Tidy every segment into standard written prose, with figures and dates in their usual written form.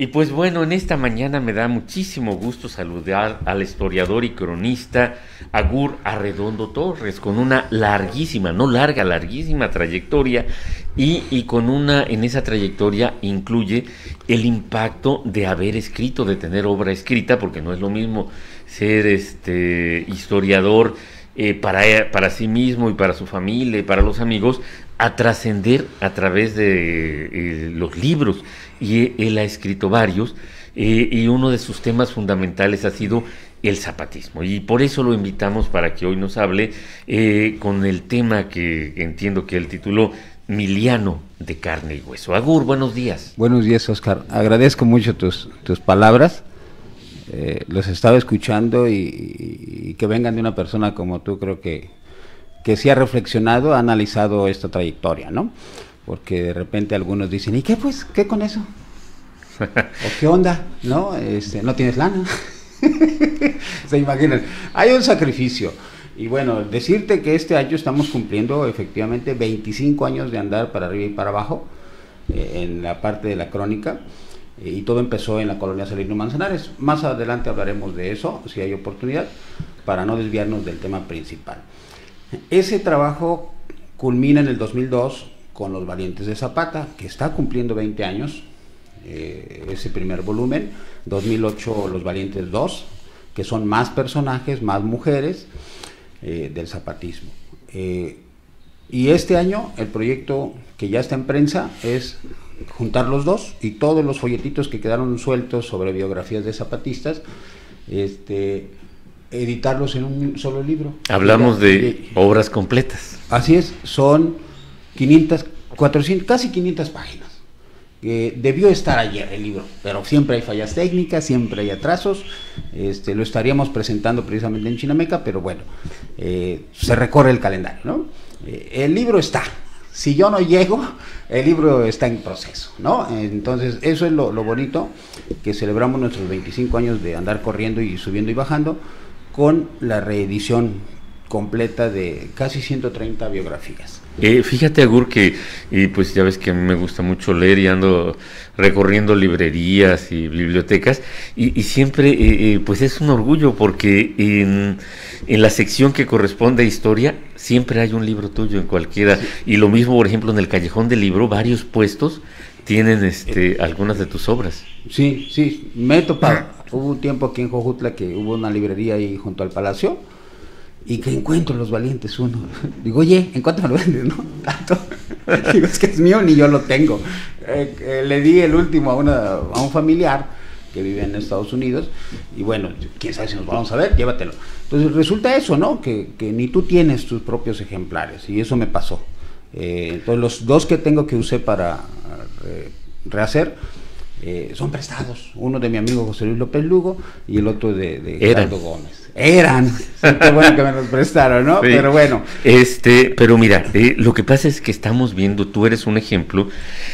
Y pues bueno, en esta mañana me da muchísimo gusto saludar al historiador y cronista Agur Arredondo Torres, con una larguísima, no larga, larguísima trayectoria, y con una, en esa trayectoria incluye el impacto de haber escrito, de tener obra escrita, porque no es lo mismo ser historiador para sí mismo y para su familia y para los amigos, a trascender a través de los libros, y él ha escrito varios, y uno de sus temas fundamentales ha sido el zapatismo, y por eso lo invitamos para que hoy nos hable con el tema que entiendo que él tituló Miliano de carne y hueso. Agur, buenos días. Buenos días, Oscar. Agradezco mucho tus palabras. Los estaba escuchando y que vengan de una persona como tú, creo que sí ha reflexionado, ha analizado esta trayectoria, ¿no? Porque de repente algunos dicen, ¿y qué pues? ¿Qué con eso? ¿O qué onda? ¿No? ¿No tienes lana? Se imaginan. Hay un sacrificio. Y bueno, decirte que este año estamos cumpliendo efectivamente 25 años de andar para arriba y para abajo en la parte de la crónica. Y todo empezó en la colonia Salino Manzanares. Más adelante hablaremos de eso, si hay oportunidad, para no desviarnos del tema principal. Ese trabajo culmina en el 2002 con Los Valientes de Zapata, que está cumpliendo 20 años, ese primer volumen. 2008 Los Valientes 2, que son más personajes, más mujeres del zapatismo. Y este año el proyecto que ya está en prensa es juntar los dos, y todos los folletitos que quedaron sueltos sobre biografías de zapatistas, editarlos en un solo libro. Hablamos de obras completas. Así es, son 500, 400, casi 500 páginas. Debió estar ayer el libro, pero siempre hay fallas técnicas, siempre hay atrasos. Lo estaríamos presentando precisamente en Chinameca, pero bueno, se recorre el calendario, ¿no? El libro está. Si yo no llego, el libro está en proceso, ¿no? Entonces, eso es lo bonito, que celebramos nuestros 25 años de andar corriendo y subiendo y bajando, con la reedición completa de casi 130 biografías. Fíjate, Agur, que pues ya ves que a mí me gusta mucho leer, y ando recorriendo librerías y bibliotecas, y siempre pues es un orgullo, porque en la sección que corresponde a historia siempre hay un libro tuyo en cualquiera, sí. Y lo mismo, por ejemplo, en el callejón del libro, varios puestos tienen algunas de tus obras. Sí, me he topado. Hubo un tiempo aquí en Jojutla que hubo una librería ahí junto al Palacio, y que encuentro Los Valientes 1. Digo, oye, ¿en cuánto me lo vendes? ¿No? Tanto. Digo, es que es mío, ni yo lo tengo. Le di el último a un familiar que vive en Estados Unidos, y bueno, quién sabe si nos vamos a ver, llévatelo. Entonces resulta eso, ¿no? Que ni tú tienes tus propios ejemplares, y eso me pasó. Entonces los dos que tengo que usé para rehacer son prestados, uno de mi amigo José Luis López Lugo y el otro de Gerardo Gómez. Eran, sí, qué bueno que me los prestaron, ¿no? Sí. Pero bueno. Pero mira, lo que pasa es que estamos viendo, tú eres un ejemplo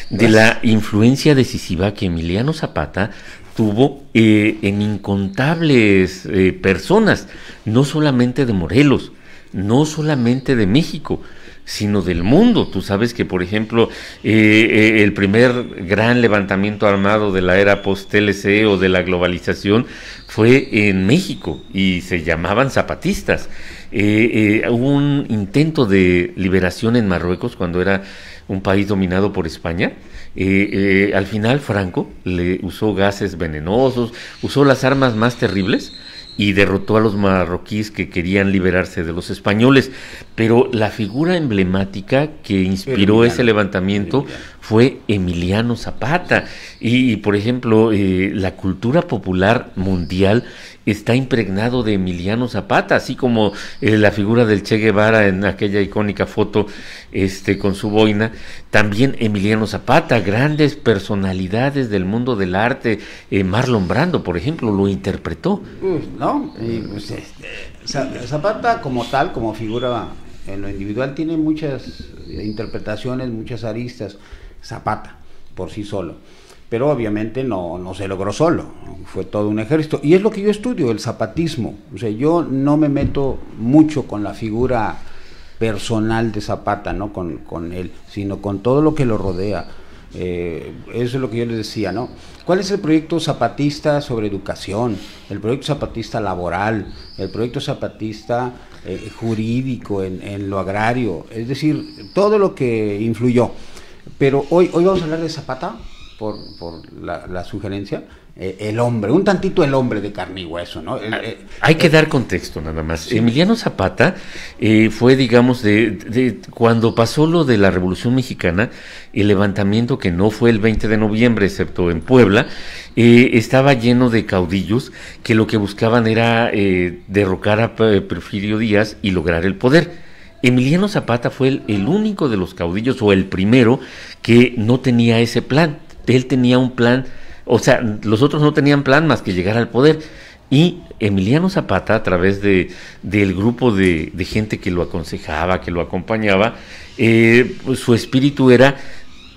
de la influencia decisiva que Emiliano Zapata tuvo en incontables personas, no solamente de Morelos, no solamente de México, sino del mundo. Tú sabes que, por ejemplo, el primer gran levantamiento armado de la era post-TLC o de la globalización fue en México, y se llamaban zapatistas. Hubo un intento de liberación en Marruecos cuando era un país dominado por España. Al final Franco le usó gases venenosos, usó las armas más terribles, y derrotó a los marroquíes que querían liberarse de los españoles. Pero la figura emblemática que inspiró ese levantamiento fue Emiliano Zapata. Y por ejemplo, la cultura popular mundial está impregnado de Emiliano Zapata, así como la figura del Che Guevara en aquella icónica foto con su boina. También Emiliano Zapata, grandes personalidades del mundo del arte, Marlon Brando, por ejemplo, lo interpretó. ¿No? Pues, Zapata como tal, como figura en lo individual, tiene muchas interpretaciones, muchas aristas. Zapata, por sí solo. Pero obviamente no se logró solo, fue todo un ejército, y es lo que yo estudio, el zapatismo. O sea, yo no me meto mucho con la figura personal de Zapata, no con él, sino con todo lo que lo rodea. Eso es lo que yo les decía, ¿no? ¿Cuál es el proyecto zapatista sobre educación? El proyecto zapatista laboral, el proyecto zapatista jurídico en lo agrario, es decir, todo lo que influyó. Pero hoy vamos a hablar de Zapata, por la sugerencia, el hombre, un tantito el hombre de carne y hueso, ¿no? Hay que dar contexto nada más. Sí. Emiliano Zapata fue, digamos, cuando pasó lo de la Revolución Mexicana, el levantamiento que no fue el 20 de noviembre, excepto en Puebla, estaba lleno de caudillos que lo que buscaban era derrocar a Porfirio Díaz y lograr el poder. Emiliano Zapata fue el único de los caudillos, o el primero, que no tenía ese plan. Él tenía un plan, o sea, los otros no tenían plan más que llegar al poder. Y Emiliano Zapata, a través del grupo de gente que lo aconsejaba, que lo acompañaba, pues su espíritu era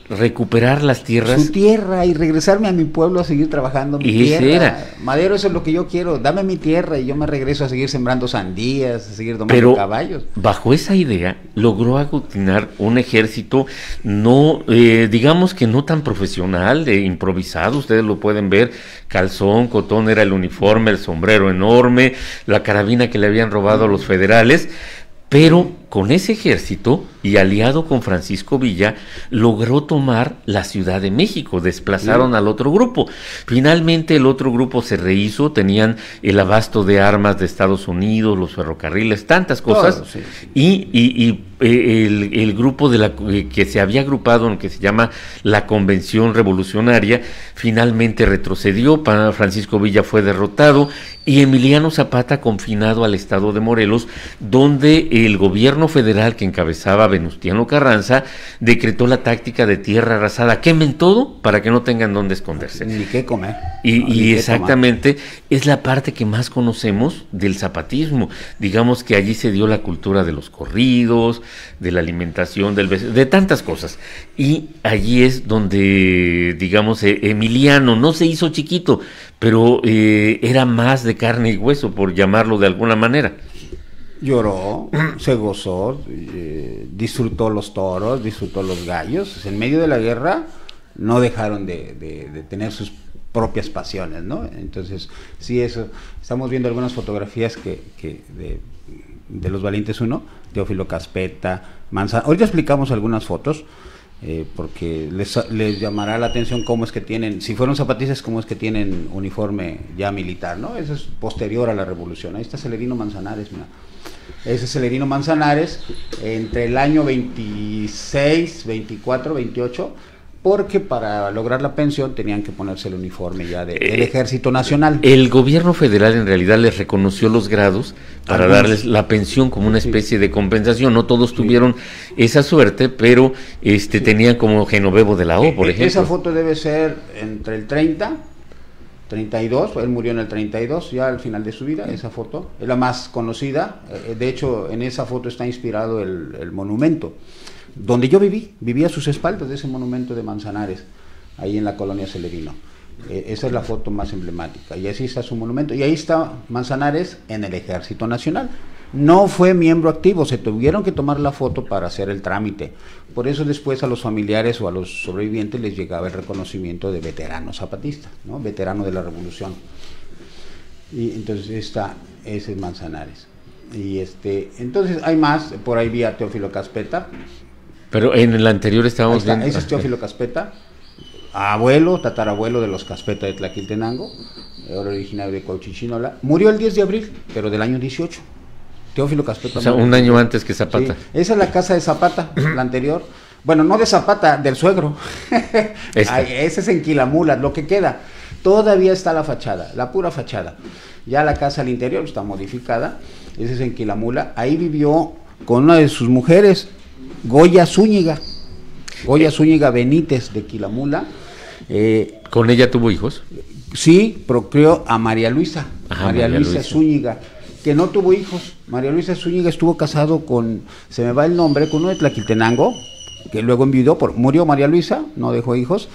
recuperar las tierras. Su tierra y regresarme a mi pueblo a seguir trabajando mi tierra. Era. Madero, eso es lo que yo quiero, dame mi tierra y yo me regreso a seguir sembrando sandías, a seguir domando caballos. Bajo esa idea logró aglutinar un ejército no, digamos que no tan profesional, improvisado. Ustedes lo pueden ver, calzón, cotón era el uniforme, el sombrero enorme, la carabina que le habían robado a los federales. Pero con ese ejército y aliado con Francisco Villa, logró tomar la Ciudad de México, desplazaron al otro grupo. Finalmente el otro grupo se rehizo, tenían el abasto de armas de Estados Unidos, los ferrocarriles, tantas cosas, sí. Y el grupo que se había agrupado, en que se llama la Convención Revolucionaria, finalmente retrocedió, Francisco Villa fue derrotado, y Emiliano Zapata confinado al estado de Morelos, donde el gobierno federal que encabezaba Venustiano Carranza decretó la táctica de tierra arrasada, quemen todo para que no tengan dónde esconderse. Ni qué comer. Y exactamente tomar. Es la parte que más conocemos del zapatismo. Digamos que allí se dio la cultura de los corridos, de la alimentación, de tantas cosas. Y allí es donde, digamos, Emiliano no se hizo chiquito, pero era más de carne y hueso, por llamarlo de alguna manera. Lloró, se gozó, disfrutó los toros, disfrutó los gallos. En medio de la guerra no dejaron de tener sus propias pasiones, ¿no? Entonces, sí, eso. Estamos viendo algunas fotografías de los Valientes 1, Teófilo Caspeta, Manzanares. Ahorita explicamos algunas fotos, porque les llamará la atención cómo es que tienen, si fueron zapatistas, cómo es que tienen uniforme ya militar, ¿no? Eso es posterior a la revolución. Ahí está Celerino Manzanares, mira. Ese es Celerino Manzanares, entre el año 26, 24, 28, porque para lograr la pensión tenían que ponerse el uniforme ya del Ejército Nacional. El gobierno federal en realidad les reconoció los grados para darles la pensión como una especie de compensación. No todos tuvieron esa suerte, pero tenían como Genovevo de la O, por ejemplo. Esa foto debe ser entre el 32, él murió en el 32, ya al final de su vida. Esa foto es la más conocida. De hecho, en esa foto está inspirado el monumento donde yo viví a sus espaldas de ese monumento de Manzanares, ahí en la colonia Celerino. Esa es la foto más emblemática, y así está su monumento, y ahí está Manzanares en el Ejército Nacional. No fue miembro activo, se tuvieron que tomar la foto para hacer el trámite. Por eso después a los familiares o a los sobrevivientes les llegaba el reconocimiento de veterano zapatista, ¿no? Veterano de la revolución. Y entonces ese es Manzanares. Y entonces hay más, por ahí vi a Teófilo Caspeta. Pero en el anterior estábamos viendo. Ese es Teófilo Caspeta, tatarabuelo de los Caspeta de Tlaquiltenango, originario de Cochichinola. Murió el 10 de abril, pero del año 18. Teófilo Caspeta. O sea, un año antes que Zapata. Sí. Esa es la casa de Zapata, la anterior. Bueno, no de Zapata, del suegro. Ese es en Quilamula, lo que queda. Todavía está la fachada, la pura fachada. Ya la casa al interior está modificada. Ese es en Quilamula. Ahí vivió con una de sus mujeres, Goya Zúñiga Benítez de Quilamula. ¿Con ella tuvo hijos? Sí, procreó a María Luisa, María Luisa Zúñiga, que no tuvo hijos. María Luisa Zúñiga estuvo casado con, se me va el nombre, con uno de Tlaquiltenango, que luego enviudó, murió María Luisa, no dejó hijos,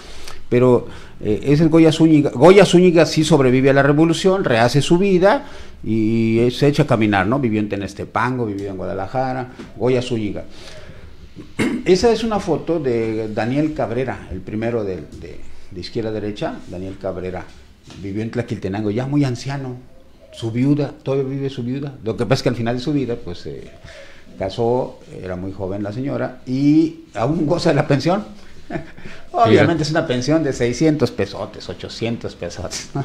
pero ese es Goya Zúñiga. Goya Zúñiga sí sobrevive a la revolución, rehace su vida y se echa a caminar, ¿no? Vivió en Tenestepango, vivió en Guadalajara, Goya Zúñiga. Esa es una foto de Daniel Cabrera, el primero de izquierda a derecha. Daniel Cabrera vivió en Tlaquiltenango, ya muy anciano, su viuda, todavía vive su viuda. Lo que pasa es que al final de su vida, pues se casó, era muy joven la señora, y aún goza de la pensión. Obviamente es una pensión de 600 pesotes, 800 pesotes, ¿no?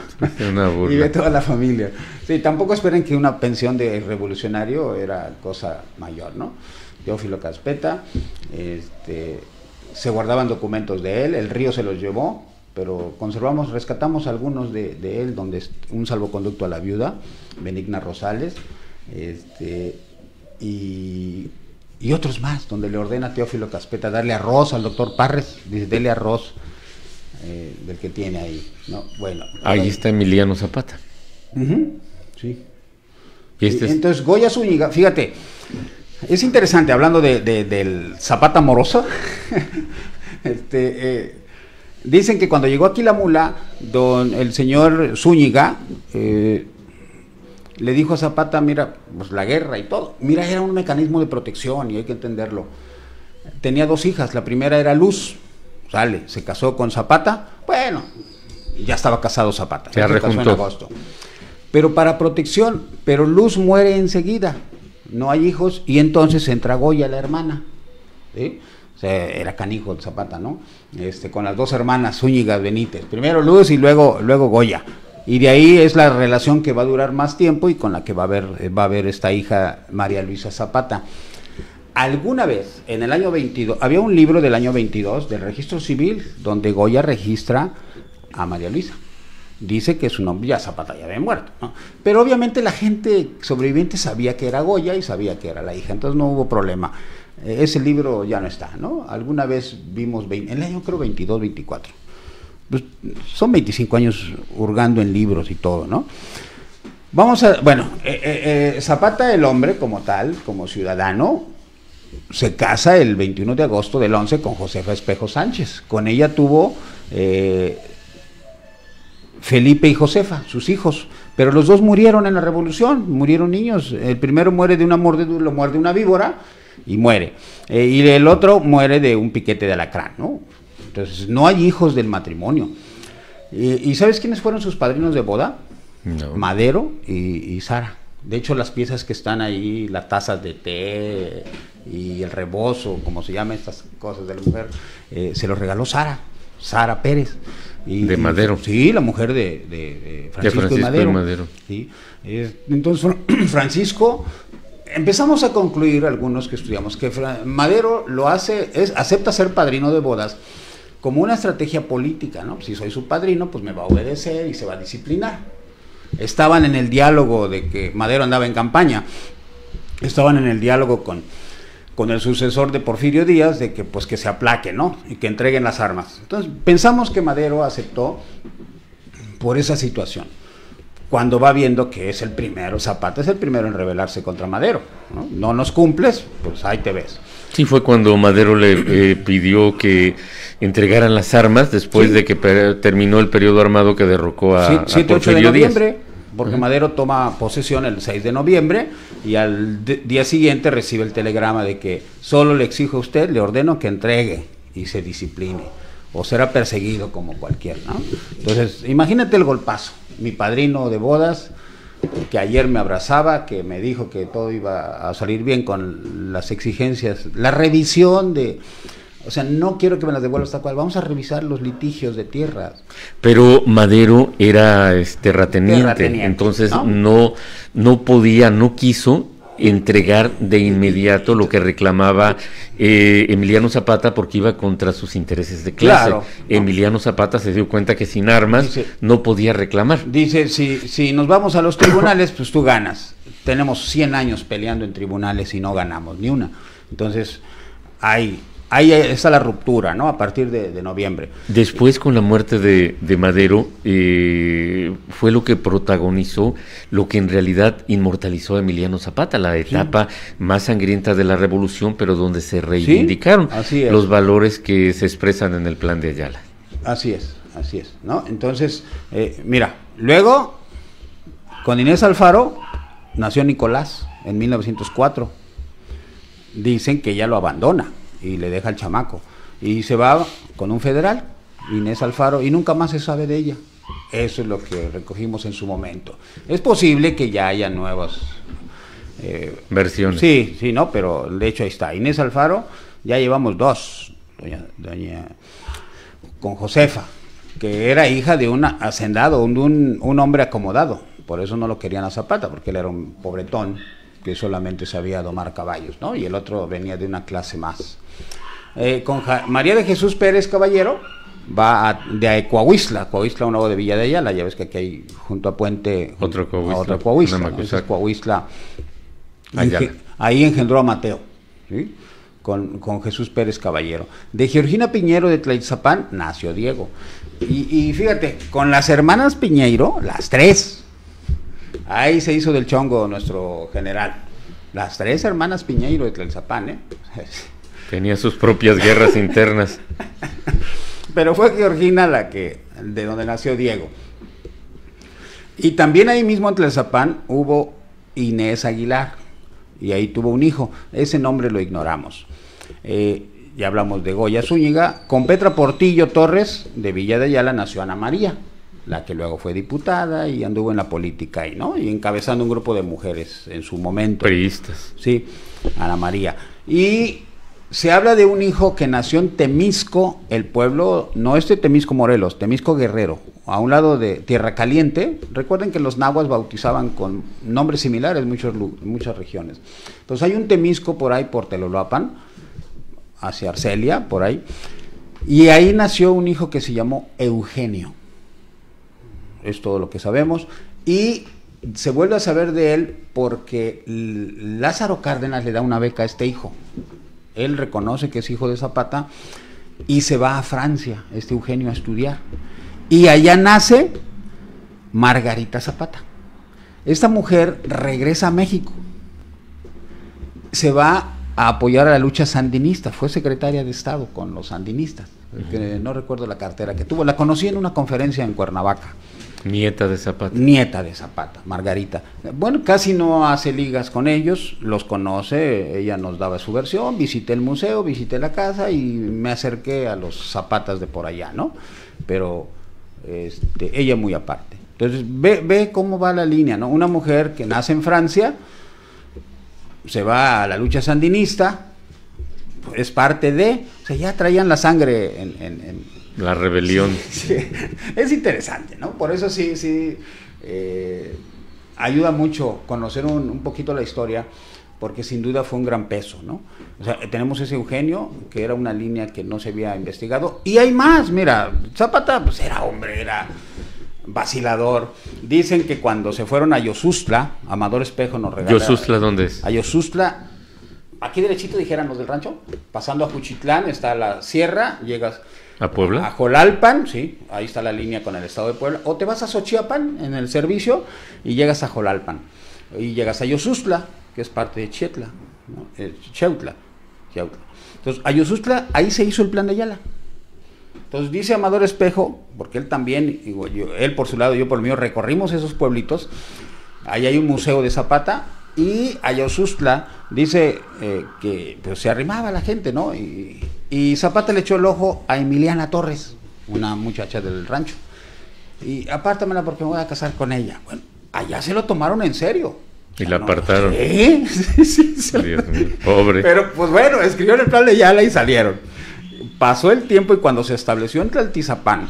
Una burla. Vive toda la familia. Sí, tampoco esperen que una pensión de revolucionario era cosa mayor, ¿no? Teófilo Caspeta, se guardaban documentos de él, el río se los llevó, pero rescatamos algunos de él, donde un salvoconducto a la viuda, Benigna Rosales, y otros más, donde le ordena a Teófilo Caspeta darle arroz al doctor Parres, dice, dele arroz del que tiene ahí, ¿no? Bueno. Ahí está Emiliano Zapata. Sí. Y entonces, Goya Zúñiga, fíjate, es interesante, hablando del Zapata moroso, dicen que cuando llegó aquí la mula, el señor Zúñiga le dijo a Zapata, mira, pues la guerra y todo, mira, era un mecanismo de protección y hay que entenderlo. Tenía 2 hijas, la primera era Luz, se casó con Zapata, bueno, ya estaba casado Zapata, se casó en agosto. Pero para protección, pero Luz muere enseguida, no hay hijos, y entonces entra Goya, la hermana, ¿sí? O sea, era canijo de Zapata, ¿no? Con las 2 hermanas, Zúñiga, Benítez, primero Luz y luego Goya. Y de ahí es la relación que va a durar más tiempo y con la que va a haber esta hija, María Luisa Zapata. Alguna vez, en el año 22, había un libro del año 22 del registro civil donde Goya registra a María Luisa. Dice que su nombre, ya Zapata ya había muerto, ¿no? Pero obviamente la gente sobreviviente sabía que era Goya y sabía que era la hija, entonces no hubo problema. Ese libro ya no está, ¿no? Alguna vez vimos, en el año creo 22, 24. Pues son 25 años hurgando en libros y todo, ¿no? Zapata, el hombre como tal, como ciudadano, se casa el 21 de agosto del 11 con Josefa Espejo Sánchez. Con ella tuvo Felipe y Josefa, sus hijos, pero los 2 murieron en la revolución, murieron niños. El primero muere de lo muerde una víbora y muere, y el otro muere de un piquete de alacrán, ¿no? Entonces no hay hijos del matrimonio. ¿Y sabes quiénes fueron sus padrinos de boda? No. Madero y Sara. De hecho, las piezas que están ahí, las tazas de té y el rebozo, como se llaman estas cosas de la mujer, se los regaló Sara Pérez. De Madero. Sí, la mujer de Francisco y Madero. Sí. Entonces, Francisco, empezamos a concluir, algunos que estudiamos, que Madero acepta ser padrino de bodas como una estrategia política, ¿no? Si soy su padrino, pues me va a obedecer y se va a disciplinar. Estaban en el diálogo de que Madero andaba en campaña, estaban en el diálogo con el sucesor de Porfirio Díaz, de que pues que se aplaque, ¿no? Y que entreguen las armas. Entonces pensamos que Madero aceptó por esa situación, cuando va viendo que es el primero, Zapata es el primero en rebelarse contra Madero, ¿no? No nos cumples, pues ahí te ves. Sí, fue cuando Madero le pidió que entregaran las armas después de que terminó el periodo armado que derrocó a 7-8 de noviembre, porque Madero toma posesión el 6 de noviembre y al día siguiente recibe el telegrama de que solo le exijo a usted, le ordeno que entregue y se discipline, o será perseguido como cualquiera, ¿no? Entonces, imagínate el golpazo. Mi padrino de bodas, que ayer me abrazaba, que me dijo que todo iba a salir bien con las exigencias, la revisión o sea, no quiero que me las devuelvas tal cual, vamos a revisar los litigios de tierras. Pero Madero era terrateniente, entonces no podía, no quiso entregar de inmediato lo que reclamaba Emiliano Zapata, porque iba contra sus intereses de clase. Claro, Emiliano Zapata se dio cuenta que sin armas no podía reclamar. Dice, si nos vamos a los tribunales, pues tú ganas. Tenemos 100 años peleando en tribunales y no ganamos ni una. Entonces, ahí está la ruptura, ¿no? A partir de noviembre. Después, con la muerte de Madero, fue lo que protagonizó, lo que en realidad inmortalizó a Emiliano Zapata, la etapa más sangrienta de la revolución, pero donde se reivindicaron los valores que se expresan en el Plan de Ayala. Así es, ¿no? Entonces, mira, luego, con Inés Alfaro, nació Nicolás en 1904. Dicen que ella lo abandona. y le deja el chamaco. Y se va con un federal, Inés Alfaro, y nunca más se sabe de ella. Eso es lo que recogimos en su momento. Es posible que ya haya nuevas versiones. Sí, sí, no, pero de hecho ahí está. Inés Alfaro, ya llevamos dos, doña con Josefa, que era hija de un hacendado, un hombre acomodado. Por eso no lo querían a Zapata, porque él era un pobretón que solamente sabía domar caballos, ¿no? Y el otro venía de una clase más. Con María de Jesús Pérez Caballero, va de Coahuistla, un nuevo de Villa de Ayala, ya ves que aquí hay junto a Puente otro Coahuistla. Entonces Coahuistla ahí engendró a Mateo, ¿sí? Con Jesús Pérez Caballero. De Georgina Piñero de Tlaixapán nació Diego. Y fíjate, con las hermanas Piñeiro, las tres, ahí se hizo del chongo nuestro general. Las tres hermanas Piñeiro de Tlaixapán, ¿eh? Tenía sus propias guerras internas. Pero fue Georgina de donde nació Diego. Y también ahí mismo en Tlaixapán hubo Inés Aguilar, y ahí tuvo un hijo. Ese nombre lo ignoramos. Ya hablamos de Goya Zúñiga. Con Petra Portillo Torres de Villa de Ayala nació Ana María, la que luego fue diputada y anduvo en la política ahí, ¿no? Y encabezando un grupo de mujeres en su momento. Priistas. Sí, Ana María. Y se habla de un hijo que nació en Temisco, el pueblo, no Temisco Morelos, Temisco Guerrero, a un lado de Tierra Caliente. Recuerden que los nahuas bautizaban con nombres similares en muchas regiones. Entonces hay un Temisco por ahí, por Telolapan, hacia Arcelia, por ahí, y ahí nació un hijo que se llamó Eugenio. Es todo lo que sabemos, y se vuelve a saber de él porque Lázaro Cárdenas le da una beca a este hijo. Él reconoce que es hijo de Zapata y se va a Francia, Eugenio, a estudiar. Y allá nace Margarita Zapata. Esta mujer regresa a México, se va a apoyar a la lucha sandinista, fue secretaria de Estado con los sandinistas, que no recuerdo la cartera que tuvo, la conocí en una conferencia en Cuernavaca. Nieta de Zapata. Nieta de Zapata, Margarita. Bueno, casi no hace ligas con ellos, los conoce, ella nos daba su versión, visité el museo, visité la casa y me acerqué a los Zapatas de por allá, ¿no? Pero ella muy aparte. Entonces, ve cómo va la línea, ¿no? Una mujer que nace en Francia, se va a la lucha sandinista, es parte de, o sea, ya traían la sangre en la rebelión. Sí, es interesante, ¿no? Por eso sí, ayuda mucho conocer un poquito la historia, porque sin duda fue un gran peso, ¿no? O sea, tenemos ese Eugenio, que era una línea que no se había investigado, y hay más, mira, Zapata pues era hombre, era vacilador. Dicen que cuando se fueron a Yosustla, Amador Espejo nos regala... ¿Yosustla dónde es? A Yosustla, aquí derechito dijéramos del rancho, pasando a Juchitlán, está la sierra, llegas... ¿A Puebla? A Jolalpan, sí, ahí está la línea con el estado de Puebla, o te vas a Xochiapan en el servicio y llegas a Jolalpan, y llegas a Yosustla, que es parte de Chietla, ¿no? Cheutla. Entonces, a Yosustla, ahí se hizo el plan de Ayala. Entonces dice Amador Espejo, porque él también, él por su lado, yo por el mío, recorrimos esos pueblitos, ahí hay un museo de Zapata, y a Yosustla dice que pues, se arrimaba la gente, ¿no? Y Zapata le echó el ojo a Emiliana Torres, una muchacha del rancho, y apártamela porque me voy a casar con ella. Bueno, allá se lo tomaron en serio. Y la apartaron. Sí, Dios mío, pobre. Pero pues bueno, escribieron el plan de Ayala y salieron. Pasó el tiempo y cuando se estableció en Tlaltizapán,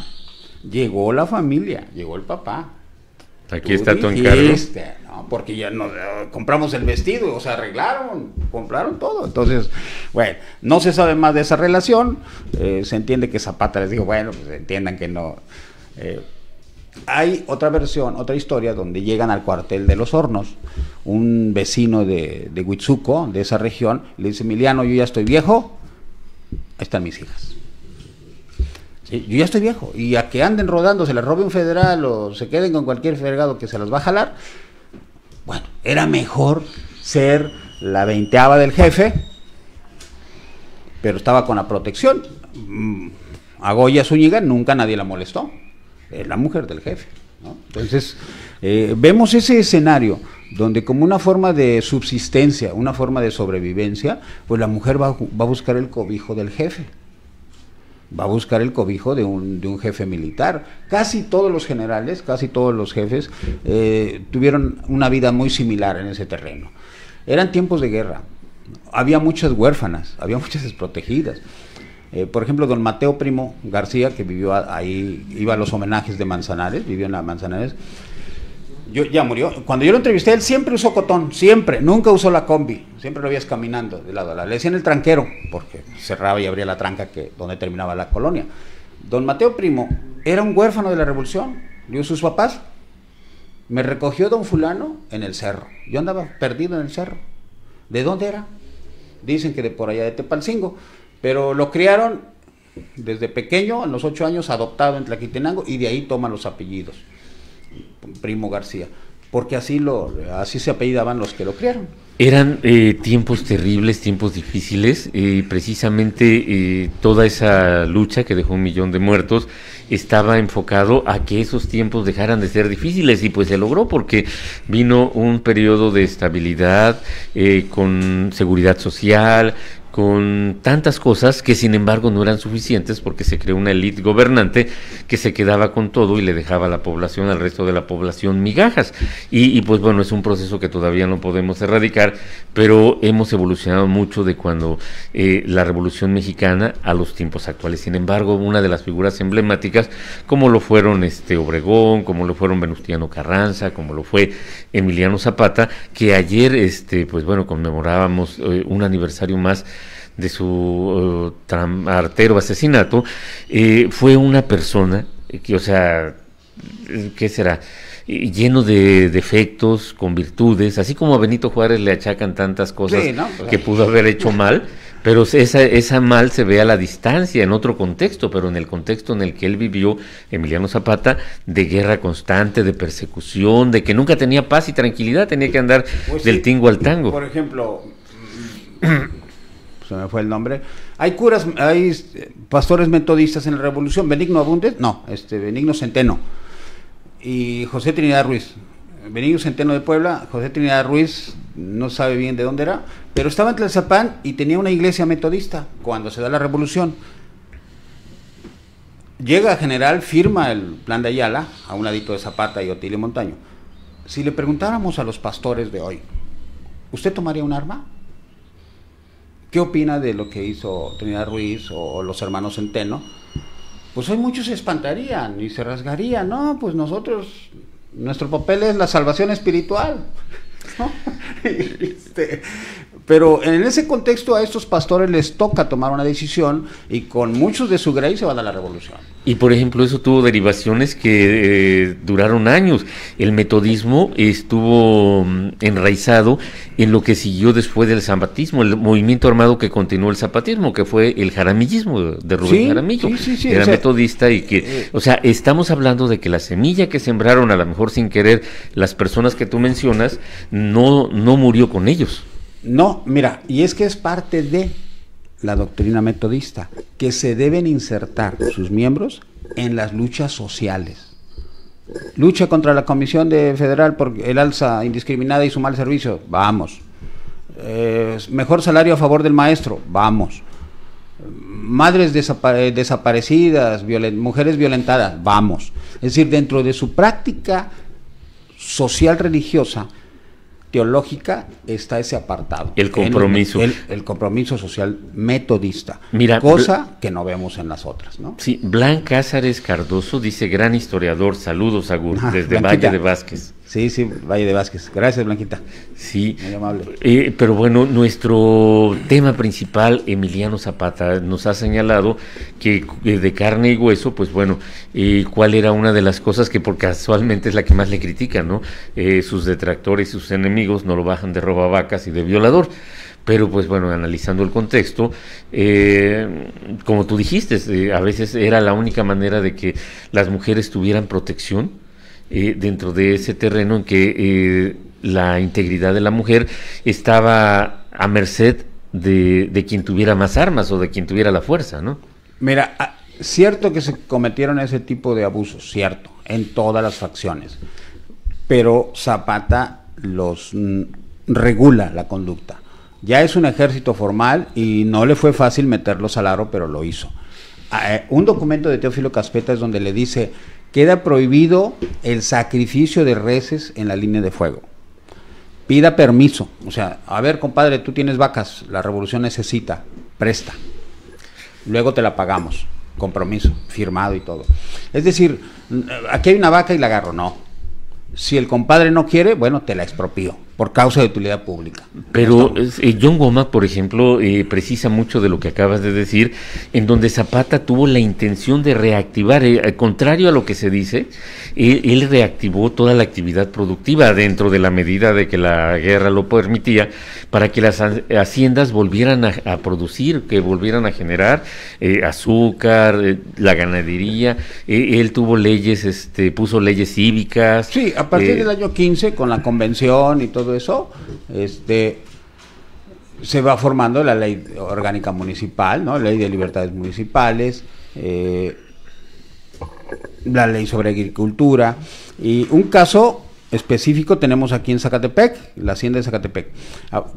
llegó la familia, llegó el papá. Aquí está tu encargo. No, porque ya no compramos el vestido, o sea, arreglaron, compraron todo. Entonces, bueno, no se sabe más de esa relación. Se entiende que Zapata les dijo, bueno, pues entiendan que no. Hay otra versión, otra historia donde llegan al cuartel de Los Hornos, un vecino de Huitzuco, de esa región, le dice, Emiliano, yo ya estoy viejo, ahí están mis hijas. Sí, yo ya estoy viejo, y a que anden rodando, se les robe un federal o se queden con cualquier fregado que se los va a jalar, bueno, era mejor ser la 20ª del jefe, pero estaba con la protección. A Goya Zúñiga nunca nadie la molestó, es la mujer del jefe, ¿no? Entonces, vemos ese escenario donde como una forma de subsistencia, una forma de sobrevivencia, pues la mujer va a buscar el cobijo del jefe, va a buscar el cobijo de un jefe militar. Casi todos los generales, casi todos los jefes tuvieron una vida muy similar en ese terreno. Eran tiempos de guerra, había muchas huérfanas, había muchas desprotegidas. Por ejemplo, don Mateo Primo García, que vivió ahí, iba a los homenajes de Manzanares, vivió en la Manzanares, ya murió. Cuando yo lo entrevisté, él siempre usó cotón, siempre, nunca usó la combi, siempre lo veías caminando de lado a lado. Le decían el tranquero, porque cerraba y abría la tranca donde terminaba la colonia. Don Mateo Primo era un huérfano de la Revolución, yo sus papás, me recogió don fulano en el cerro, yo andaba perdido en el cerro. ¿De dónde era? Dicen que de por allá de Tepalcingo, pero lo criaron desde pequeño, a los 8 años, adoptado en Tlaquitenango, y de ahí toma los apellidos, Primo García, porque así se apellidaban los que lo criaron. Eran tiempos terribles, tiempos difíciles, precisamente toda esa lucha que dejó 1 millón de muertos estaba enfocado a que esos tiempos dejaran de ser difíciles, y pues se logró porque vino un periodo de estabilidad, con seguridad social, con tantas cosas que sin embargo no eran suficientes, porque se creó una élite gobernante que se quedaba con todo y le dejaba a la población, al resto de la población, migajas. Y pues bueno, es un proceso que todavía no podemos erradicar, pero hemos evolucionado mucho de cuando la Revolución Mexicana a los tiempos actuales. Sin embargo, una de las figuras emblemáticas, como lo fueron Obregón, como lo fueron Venustiano Carranza, como lo fue Emiliano Zapata, que ayer pues bueno, conmemorábamos un aniversario más de su artero asesinato. Fue una persona que, o sea, ¿qué será? Lleno de defectos, con virtudes, así como a Benito Juárez le achacan tantas cosas, sí, ¿no? Que pudo haber hecho mal, pero esa mal se ve a la distancia, en otro contexto, pero en el contexto en el que él vivió, Emiliano Zapata, de guerra constante, de persecución, de que nunca tenía paz y tranquilidad, tenía que andar pues del tingo al tango. Por ejemplo, se me fue el nombre, hay pastores metodistas en la Revolución, Benigno Abundes, Benigno Centeno y José Trinidad Ruiz. Benigno Centeno de Puebla, José Trinidad Ruiz no sabe bien de dónde era, pero estaba en Tlalzapán y tenía una iglesia metodista cuando se da la Revolución. Llega general, firma el plan de Ayala, a un ladito de Zapata y Otilio Montaño. Si le preguntáramos a los pastores de hoy, ¿usted tomaría un arma? ¿Qué opina de lo que hizo Trinidad Ruiz o los hermanos Centeno? Pues hoy muchos se espantarían y se rasgarían. No, pues nuestro papel es la salvación espiritual, ¿no? Pero en ese contexto a estos pastores les toca tomar una decisión y con muchos de su grey se van a la Revolución. Y por ejemplo eso tuvo derivaciones que duraron años. El metodismo estuvo enraizado en lo que siguió después del zapatismo, el movimiento armado que continuó el zapatismo, que fue el jaramillismo de Rubén Jaramillo. Sí, era metodista y que, o sea, estamos hablando de que la semilla que sembraron, a lo mejor sin querer, las personas que tú mencionas, no murió con ellos. No, mira, y es que es parte de la doctrina metodista, que se deben insertar sus miembros en las luchas sociales. Lucha contra la Comisión Federal por el alza indiscriminada y su mal servicio, vamos. Mejor salario a favor del maestro, vamos. Madres desaparecidas, mujeres violentadas, vamos. Es decir, dentro de su práctica social religiosa, teológica, está ese apartado. El compromiso. El compromiso social metodista. Mira, cosa que no vemos en las otras, ¿no? Sí, Blan Cázares Cardoso dice, gran historiador, saludos, Agur, desde Blanquita. Valle de Vázquez. Sí, Valle de Vázquez. Gracias, Blanquita. Sí. Muy amable. Pero bueno, nuestro tema principal, Emiliano Zapata, nos ha señalado que de carne y hueso, pues bueno, cuál era una de las cosas que por casualmente es la que más le critican, ¿no? Sus detractores y sus enemigos no lo bajan de robavacas y de violador. Pero pues bueno, analizando el contexto, como tú dijiste, a veces era la única manera de que las mujeres tuvieran protección dentro de ese terreno en que la integridad de la mujer estaba a merced de quien tuviera más armas o de quien tuviera la fuerza, ¿no? Mira, cierto que se cometieron ese tipo de abusos, cierto, en todas las facciones, pero Zapata regula la conducta. Ya es un ejército formal y no le fue fácil meterlos al aro, pero lo hizo. Un documento de Teófilo Caspeta es donde le dice: queda prohibido el sacrificio de reses en la línea de fuego. Pida permiso, o sea, a ver, compadre, tú tienes vacas, la revolución necesita, presta, luego te la pagamos, compromiso, firmado y todo. Es decir, aquí hay una vaca y la agarro, no. Si el compadre no quiere, bueno, te la expropío por causa de utilidad pública. Pero John Womack, por ejemplo, precisa mucho de lo que acabas de decir, en donde Zapata tuvo la intención de reactivar, contrario a lo que se dice, él reactivó toda la actividad productiva dentro de la medida de que la guerra lo permitía, para que las haciendas volvieran a producir, que volvieran a generar azúcar, la ganadería. Él tuvo leyes, puso leyes cívicas. Sí, a partir del año 15, con la convención y todo eso, se va formando la ley orgánica municipal, ¿no? Ley de libertades municipales, la ley sobre agricultura, y un caso específico tenemos aquí en Zacatepec, la hacienda de Zacatepec.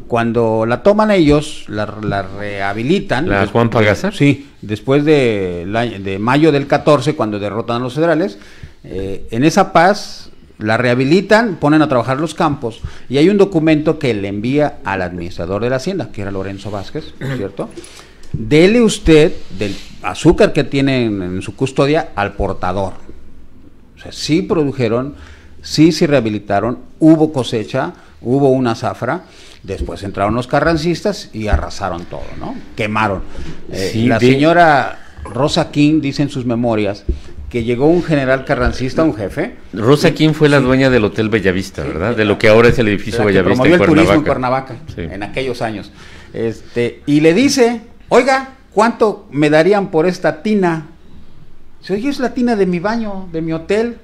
Cuando la toman ellos, la rehabilitan. ¿La Juan Pagasa? Sí, después de mayo del 14, cuando derrotan a los federales, en esa paz la rehabilitan, ponen a trabajar los campos, y hay un documento que le envía al administrador de la hacienda, que era Lorenzo Vázquez, ¿cierto? Dele usted del azúcar que tienen en su custodia al portador. O sea, sí produjeron, sí se rehabilitaron, hubo cosecha, hubo una zafra. Después entraron los carrancistas y arrasaron todo, ¿no? Quemaron. Señora Rosa King dice en sus memorias que llegó un general carrancista, un jefe. Rosa King fue la dueña del Hotel Bellavista, ¿verdad? De lo que ahora es el edificio Bellavista promovió el turismo en Cuernavaca, sí, en aquellos años. Y le dice: oiga, ¿cuánto me darían por esta tina? Dice: oye, es la tina de mi baño, de mi hotel.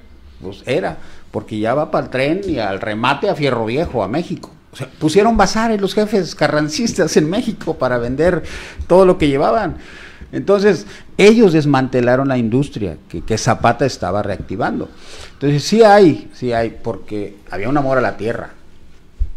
Pues era, porque ya va para el tren y al remate a Fierro Viejo, a México. O sea, pusieron bazares los jefes carrancistas en México para vender todo lo que llevaban. Entonces, ellos desmantelaron la industria que Zapata estaba reactivando. Entonces, sí hay, porque había un amor a la tierra,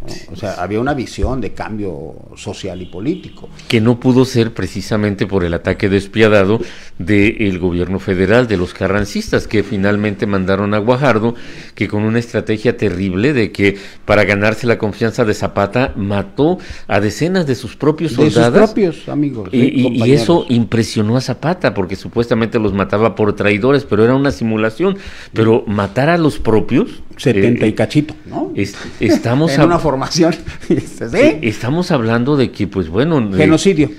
¿no? O sea, había una visión de cambio social y político. Que no pudo ser precisamente por el ataque despiadado del gobierno federal, de los carrancistas, que finalmente mandaron a Guajardo, que con una estrategia terrible de que para ganarse la confianza de Zapata, mató a decenas de sus propios soldados. De sus propios amigos. Y eso impresionó a Zapata, porque supuestamente los mataba por traidores, pero era una simulación. Pero matar a los propios... 70 y cachito, ¿no? Estamos en una formación. ¿Sí? Estamos hablando de que, pues bueno... Genocidio.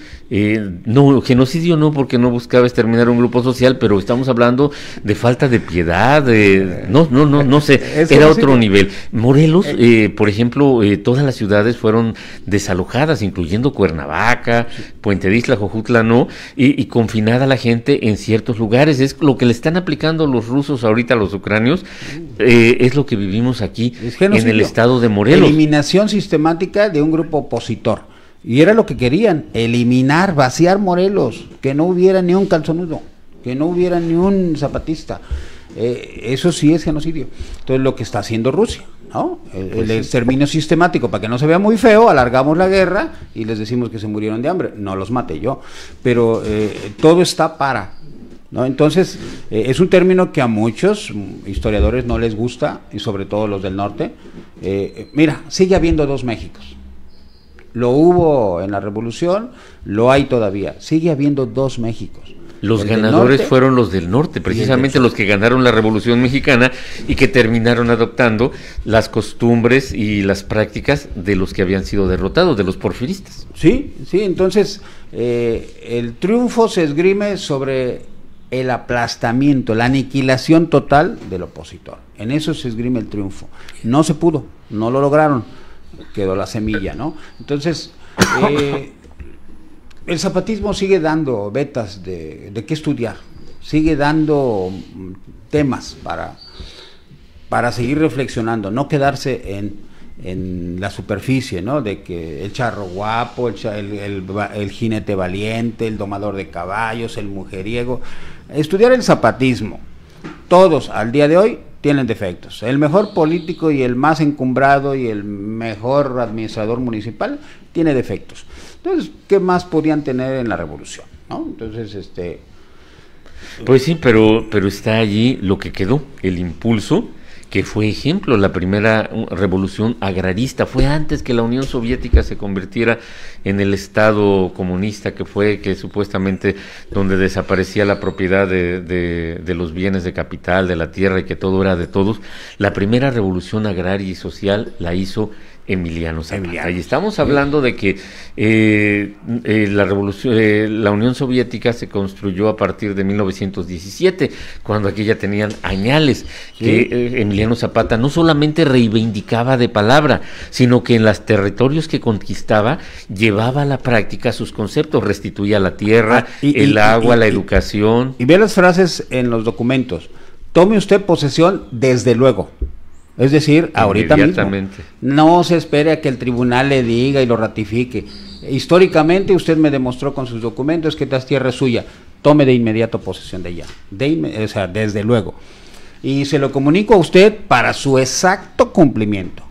No, genocidio no, porque no buscaba exterminar un grupo social, pero estamos hablando de falta de piedad, no sé, era otro nivel. Morelos, por ejemplo, todas las ciudades fueron desalojadas, incluyendo Cuernavaca, Puente de Isla, Jojutla, no, y confinada la gente en ciertos lugares. Es lo que le están aplicando los rusos ahorita a los ucranios, es lo que vivimos aquí en el estado de Morelos. Eliminación sistemática de un grupo opositor. Y era lo que querían, eliminar, vaciar Morelos, que no hubiera ni un calzonudo, que no hubiera ni un zapatista. Eso sí es genocidio. Entonces, lo que está haciendo Rusia, ¿no? El exterminio sistemático, para que no se vea muy feo, alargamos la guerra y les decimos que se murieron de hambre. No los maté yo, pero todo está para, ¿no? Entonces, es un término que a muchos historiadores no les gusta, y sobre todo los del norte. Mira, sigue habiendo dos Méxicos. Lo hubo en la Revolución, lo hay todavía. Sigue habiendo dos Méxicos. Los ganadores fueron los del norte, precisamente los que ganaron la Revolución Mexicana y que terminaron adoptando las costumbres y las prácticas de los que habían sido derrotados, de los porfiristas. Sí, entonces el triunfo se esgrime sobre el aplastamiento, la aniquilación total del opositor. En eso se esgrime el triunfo. No se pudo, no lo lograron. Quedó la semilla, ¿no? Entonces, el zapatismo sigue dando vetas de qué estudiar, sigue dando temas para seguir reflexionando, no quedarse en la superficie, ¿no? De que el charro guapo, el jinete valiente, el domador de caballos, el mujeriego. Estudiar el zapatismo. Todos al día de hoy tienen defectos. El mejor político y el más encumbrado y el mejor administrador municipal tiene defectos. Entonces, ¿qué más podían tener en la revolución? ¿No? Entonces, Pues sí, pero está allí lo que quedó, el impulso, que fue ejemplo, la primera revolución agrarista, fue antes que la Unión Soviética se convirtiera en el Estado comunista que supuestamente donde desaparecía la propiedad de los bienes de capital, de la tierra y que todo era de todos. La primera revolución agraria y social la hizo Emiliano Zapata. Y estamos hablando de que la Unión Soviética se construyó a partir de 1917, cuando aquí ya tenían añales, que Emiliano Zapata no solamente reivindicaba de palabra, sino que en los territorios que conquistaba llevaba a la práctica sus conceptos, restituía la tierra, el agua, la educación. Y ve las frases en los documentos: tome usted posesión desde luego. Es decir, ahorita mismo. No se espere a que el tribunal le diga y lo ratifique. Históricamente usted me demostró con sus documentos que esta tierra es suya. Tome de inmediato posesión de ella. O sea, desde luego. Y se lo comunico a usted para su exacto cumplimiento.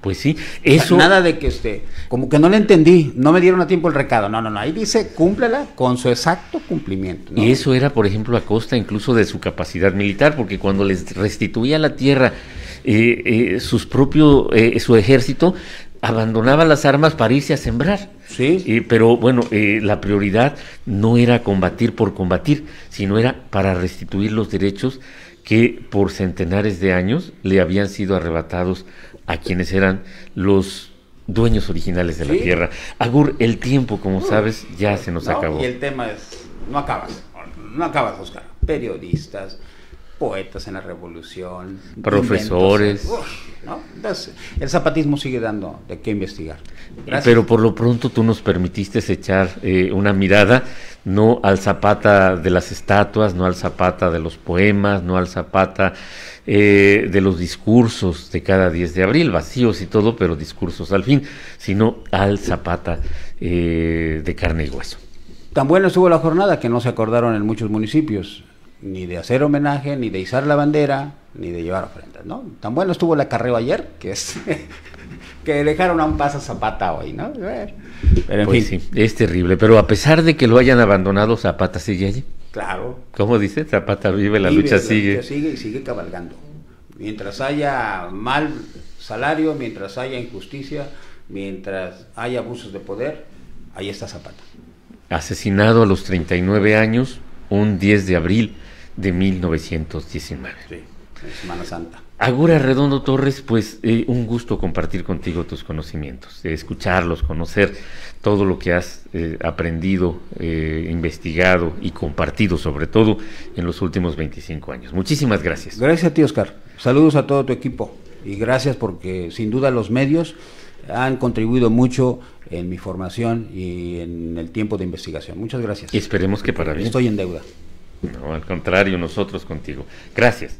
Pues sí, eso... Nada de que como que no le entendí, no me dieron a tiempo el recado. No, ahí dice, cúmplela con su exacto cumplimiento, ¿no? Y eso era, por ejemplo, a costa incluso de su capacidad militar, porque cuando les restituía la tierra, su ejército abandonaba las armas para irse a sembrar. Sí. Pero bueno, la prioridad no era combatir por combatir, sino era para restituir los derechos que por centenares de años le habían sido arrebatados a quienes eran los dueños originales de la tierra. Agur, el tiempo, como sabes, ya se nos acabó. Y el tema es, no acabas, Oscar. Periodistas, poetas en la revolución, profesores. ¿No? Entonces, el zapatismo sigue dando de qué investigar. Gracias. Pero por lo pronto tú nos permitiste echar una mirada, no al Zapata de las estatuas, no al Zapata de los poemas, no al Zapata de los discursos de cada 10 de abril, vacíos y todo, pero discursos al fin, sino al Zapata de carne y hueso. Tan buena estuvo la jornada que no se acordaron en muchos municipios ni de hacer homenaje, ni de izar la bandera, ni de llevar ofrendas, ¿no? Tan bueno estuvo el acarreo ayer, que que dejaron a un paso Zapata hoy, ¿no? Pero en pues fin. Sí, es terrible, pero a pesar de que lo hayan abandonado, Zapata sigue allí. Claro. ¿Cómo dice? Zapata vive, la lucha sigue. La lucha sigue y sigue cabalgando. Mientras haya mal salario, mientras haya injusticia, mientras haya abusos de poder, ahí está Zapata. Asesinado a los 39 años, un 10 de abril de 1919. Sí, en Semana Santa. Agur Arredondo Torres, pues un gusto compartir contigo tus conocimientos, escucharlos, conocer todo lo que has aprendido, investigado y compartido, sobre todo en los últimos 25 años. Muchísimas gracias. Gracias a ti, Oscar. Saludos a todo tu equipo y gracias porque sin duda los medios han contribuido mucho en mi formación y en el tiempo de investigación. Muchas gracias. Y esperemos que para bien. Estoy en deuda. No, al contrario, nosotros contigo. Gracias.